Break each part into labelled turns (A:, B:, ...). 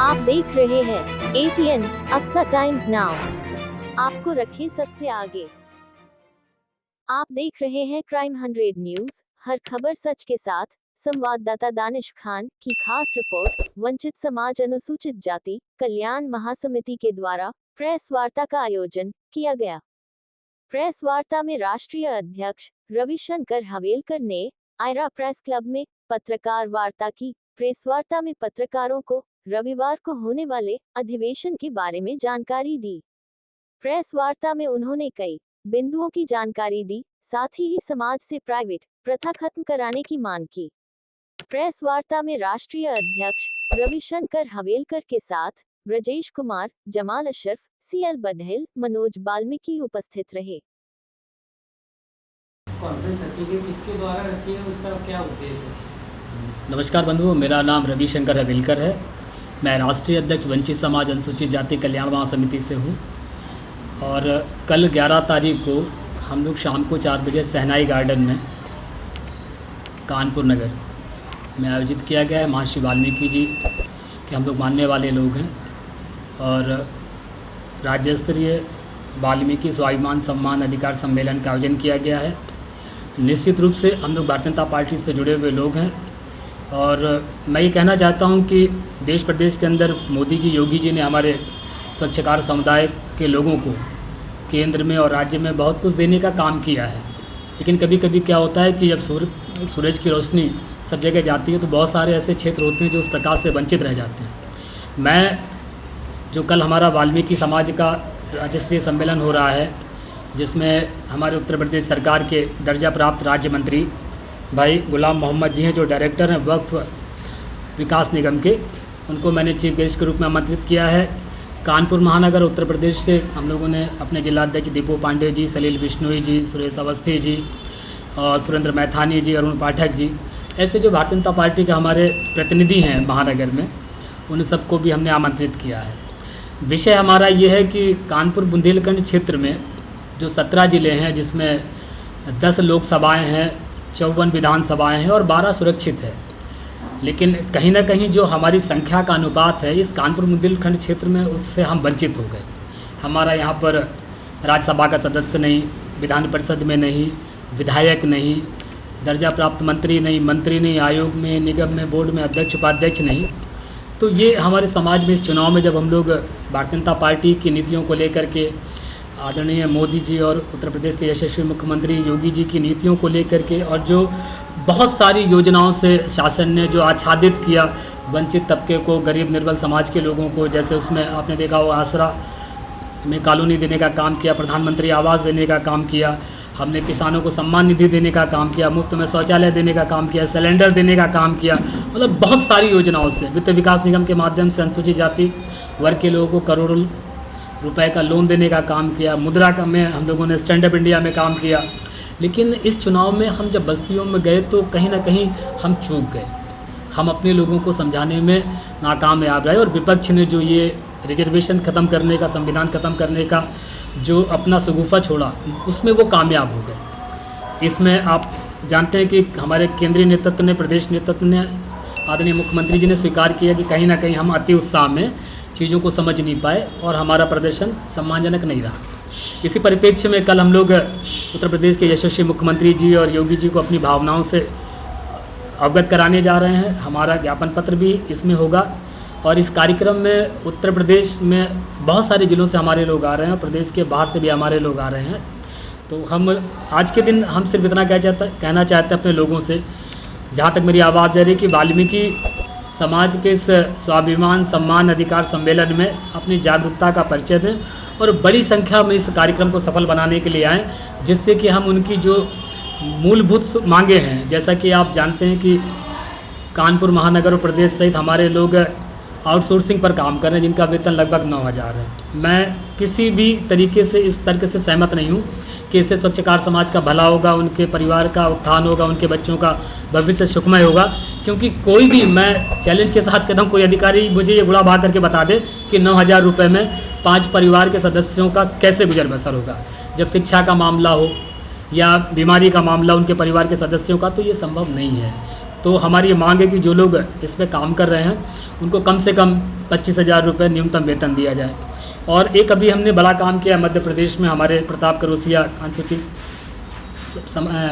A: आप देख रहे हैं ATN अक्सा टाइम्स नाउ, आपको रखे सबसे आगे। आप देख रहे हैं क्राइम 100 न्यूज, हर खबर सच के साथ। संवाददाता दानिश खान की खास रिपोर्ट। वंचित समाज अनुसूचित जाति कल्याण महासमिति के द्वारा प्रेस वार्ता का आयोजन किया गया। प्रेस वार्ता में राष्ट्रीय अध्यक्ष रविशंकर हवेलकर ने आयरा प्रेस क्लब में पत्रकार वार्ता की। प्रेस वार्ता में पत्रकारों को रविवार को होने वाले अधिवेशन के बारे में जानकारी दी। प्रेस वार्ता में उन्होंने कई बिंदुओं की जानकारी दी, साथ ही समाज से प्राइवेट प्रथा खत्म कराने की मांग की। प्रेस वार्ता में राष्ट्रीय अध्यक्ष रविशंकर हवेलकर के साथ ब्रजेश कुमार, जमाल अशरफ, CL बघेल, मनोज बाल्मीकि उपस्थित रहे।
B: कॉन्फ्रेंस किसके द्वारा रखी है, उसका क्या उद्देश्य है?
C: नमस्कार बंधुओं, मेरा नाम रविशंकर हवेलकर है। मैं राष्ट्रीय अध्यक्ष वंचित समाज अनुसूचित जाति कल्याण महासमिति से हूँ। और कल 11 तारीख को हम लोग शाम को 4 बजे सहनाई गार्डन में कानपुर नगर में आयोजित किया गया है। महर्षि वाल्मीकि जी के हम लोग मानने वाले लोग हैं और राज्य स्तरीय वाल्मीकि स्वाभिमान सम्मान अधिकार सम्मेलन का आयोजन किया गया है। निश्चित रूप से हम लोग भारतीय जनता पार्टी से जुड़े हुए लोग हैं और मैं ये कहना चाहता हूँ कि देश प्रदेश के अंदर मोदी जी, योगी जी ने हमारे स्वच्छकार समुदाय के लोगों को केंद्र में और राज्य में बहुत कुछ देने का काम किया है। लेकिन कभी कभी क्या होता है कि जब सूरज की रोशनी सब जगह जाती है तो बहुत सारे ऐसे क्षेत्र होते हैं जो उस प्रकाश से वंचित रह जाते हैं। मैं जो कल हमारा वाल्मीकि समाज का राज्य स्तरीय सम्मेलन हो रहा है, जिसमें हमारे उत्तर प्रदेश सरकार के दर्जा प्राप्त राज्य मंत्री भाई गुलाम मोहम्मद जी हैं, जो डायरेक्टर हैं वक्फ विकास निगम के, उनको मैंने चीफ गेस्ट के रूप में आमंत्रित किया है। कानपुर महानगर उत्तर प्रदेश से हम लोगों ने अपने जिलाध्यक्ष दीपू पांडे जी, सलील बिश्नोई जी, सुरेश अवस्थी जी और सुरेंद्र मैथानी जी, अरुण पाठक जी, ऐसे जो भारतीय जनता पार्टी के हमारे प्रतिनिधि हैं महानगर में, उन सबको भी हमने आमंत्रित किया है। विषय हमारा ये है कि कानपुर बुंदेलखंड क्षेत्र में जो 17 ज़िले हैं, जिसमें 10 लोकसभाएँ हैं, 54 विधानसभाएँ हैं और 12 सुरक्षित है, लेकिन कहीं ना कहीं जो हमारी संख्या का अनुपात है इस कानपुर बुंदेलखंड क्षेत्र में, उससे हम वंचित हो गए। हमारा यहाँ पर राज्यसभा का सदस्य नहीं, विधान परिषद में नहीं, विधायक नहीं, दर्जा प्राप्त मंत्री नहीं, आयोग में, निगम में, बोर्ड में अध्यक्ष उपाध्यक्ष नहीं। तो ये हमारे समाज में इस चुनाव में जब हम लोग भारतीय जनता पार्टी की नीतियों को लेकर के, आदरणीय मोदी जी और उत्तर प्रदेश के यशस्वी मुख्यमंत्री योगी जी की नीतियों को लेकर के, और जो बहुत सारी योजनाओं से शासन ने जो आच्छादित किया वंचित तबके को, गरीब निर्बल समाज के लोगों को, जैसे उसमें आपने देखा वो आसरा में कॉलोनी देने का काम किया, प्रधानमंत्री आवास देने का काम किया, हमने किसानों को सम्मान निधि देने का काम किया, मुफ्त में शौचालय देने का काम किया, सिलेंडर देने का काम किया, मतलब बहुत सारी योजनाओं से। वित्त विकास निगम के माध्यम से अनुसूचित जाति वर्ग के लोगों को करोड़ों रुपए का लोन देने का काम किया, मुद्रा का में हम लोगों ने स्टैंड अप इंडिया में काम किया। लेकिन इस चुनाव में हम जब बस्तियों में गए तो कहीं ना कहीं हम चूक गए, हम अपने लोगों को समझाने में नाकामयाब रहे और विपक्ष ने जो ये रिजर्वेशन ख़त्म करने का, संविधान ख़त्म करने का जो अपना शगुफा छोड़ा, उसमें वो कामयाब हो गए। इसमें आप जानते हैं कि हमारे केंद्रीय नेतृत्व ने, प्रदेश नेतृत्व ने, आदरणीय मुख्यमंत्री जी ने स्वीकार किया कि कहीं ना कहीं हम अति उत्साह में चीज़ों को समझ नहीं पाए और हमारा प्रदर्शन सम्मानजनक नहीं रहा। इसी परिप्रेक्ष्य में कल हम लोग उत्तर प्रदेश के यशस्वी मुख्यमंत्री जी और योगी जी को अपनी भावनाओं से अवगत कराने जा रहे हैं। हमारा ज्ञापन पत्र भी इसमें होगा और इस कार्यक्रम में उत्तर प्रदेश में बहुत सारे ज़िलों से हमारे लोग आ रहे हैं और प्रदेश के बाहर से भी हमारे लोग आ रहे हैं। तो हम आज के दिन हम सिर्फ इतना कहना चाहते हैं अपने लोगों से, जहाँ तक मेरी आवाज़ जा रही है, कि वाल्मीकि समाज के इस स्वाभिमान सम्मान अधिकार सम्मेलन में अपनी जागरूकता का परिचय दें और बड़ी संख्या में इस कार्यक्रम को सफल बनाने के लिए आएँ, जिससे कि हम उनकी जो मूलभूत मांगे हैं, जैसा कि आप जानते हैं कि कानपुर महानगर और प्रदेश सहित हमारे लोग आउटसोर्सिंग पर काम कर रहे हैं, जिनका वेतन लगभग 9,000 है। मैं किसी भी तरीके से इस तर्क से सहमत नहीं हूँ कि इससे स्वच्छकार समाज का भला होगा, उनके परिवार का उत्थान होगा, उनके बच्चों का भविष्य सुखमय होगा। क्योंकि कोई भी, मैं चैलेंज के साथ कहता हूँ, कोई अधिकारी मुझे ये बुला भा करके बता दे कि 9,000 रुपये में 5 परिवार के सदस्यों का कैसे गुजर बसर होगा। जब शिक्षा का मामला हो या बीमारी का मामला उनके परिवार के सदस्यों का, तो ये संभव नहीं है। तो हमारी ये मांग है कि जो लोग इस पे काम कर रहे हैं उनको कम से कम 25,000 रुपये न्यूनतम वेतन दिया जाए। और एक अभी हमने बड़ा काम किया मध्य प्रदेश में, हमारे प्रताप करोसिया अनुसूचित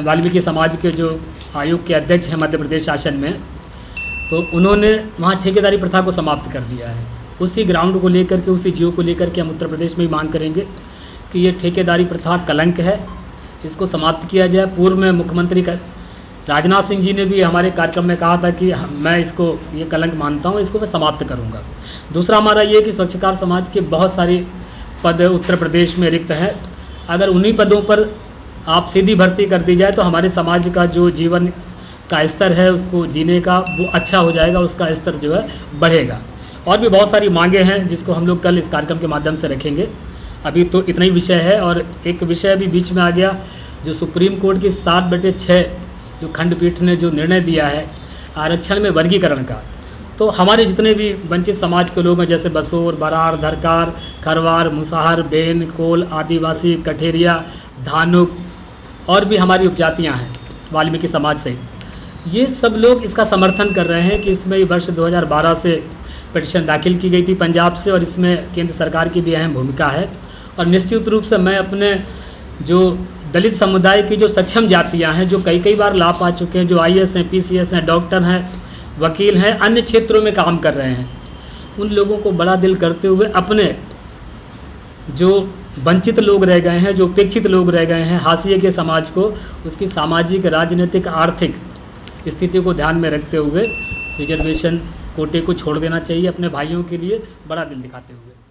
C: वाल्मीकि समाज के जो आयोग के अध्यक्ष हैं मध्य प्रदेश शासन में, तो उन्होंने वहाँ ठेकेदारी प्रथा को समाप्त कर दिया है। उसी ग्राउंड को लेकर के, उसी जियो को लेकर के हम उत्तर प्रदेश में भी मांग करेंगे कि ये ठेकेदारी प्रथा कलंक है, इसको समाप्त किया जाए। पूर्व में मुख्यमंत्री राजनाथ सिंह जी ने भी हमारे कार्यक्रम में कहा था कि मैं इसको ये कलंक मानता हूँ, इसको मैं समाप्त करूँगा। दूसरा हमारा ये कि स्वच्छकार समाज के बहुत सारे पद उत्तर प्रदेश में रिक्त हैं। अगर उन्हीं पदों पर आप सीधी भर्ती कर दी जाए तो हमारे समाज का जो जीवन का स्तर है, उसको जीने का वो अच्छा हो जाएगा, उसका स्तर जो है बढ़ेगा। और भी बहुत सारी मांगे हैं जिसको हम लोग कल इस कार्यक्रम के माध्यम से रखेंगे। अभी तो इतना ही विषय है। और एक विषय भी बीच में आ गया, जो सुप्रीम कोर्ट की 7/6 जो खंडपीठ ने जो निर्णय दिया है आरक्षण में वर्गीकरण का, तो हमारे जितने भी वंचित समाज के लोग हैं, जैसे बसोर, बरार, धरकार, खरवार, मुसाहर, बेन, कोल, आदिवासी, कठेरिया, धानुक और भी हमारी उपजातियां हैं वाल्मीकि समाज से, ये सब लोग इसका समर्थन कर रहे हैं कि इसमें वर्ष 2012 से पिटीशन दाखिल की गई थी पंजाब से, और इसमें केंद्र सरकार की भी अहम भूमिका है। और निश्चित रूप से मैं अपने जो दलित समुदाय की जो सक्षम जातियां हैं, जो कई बार लाभ पा चुके हैं, जो IAS हैं, PCS हैं, डॉक्टर हैं, वकील हैं, अन्य क्षेत्रों में काम कर रहे हैं, उन लोगों को बड़ा दिल करते हुए अपने जो वंचित लोग रह गए हैं, जो उपेक्षित लोग रह गए हैं, हाशिए के समाज को, उसकी सामाजिक, राजनीतिक, आर्थिक स्थिति को ध्यान में रखते हुए रिजर्वेशन कोटे को छोड़ देना चाहिए अपने भाइयों के लिए, बड़ा दिल दिखाते हुए।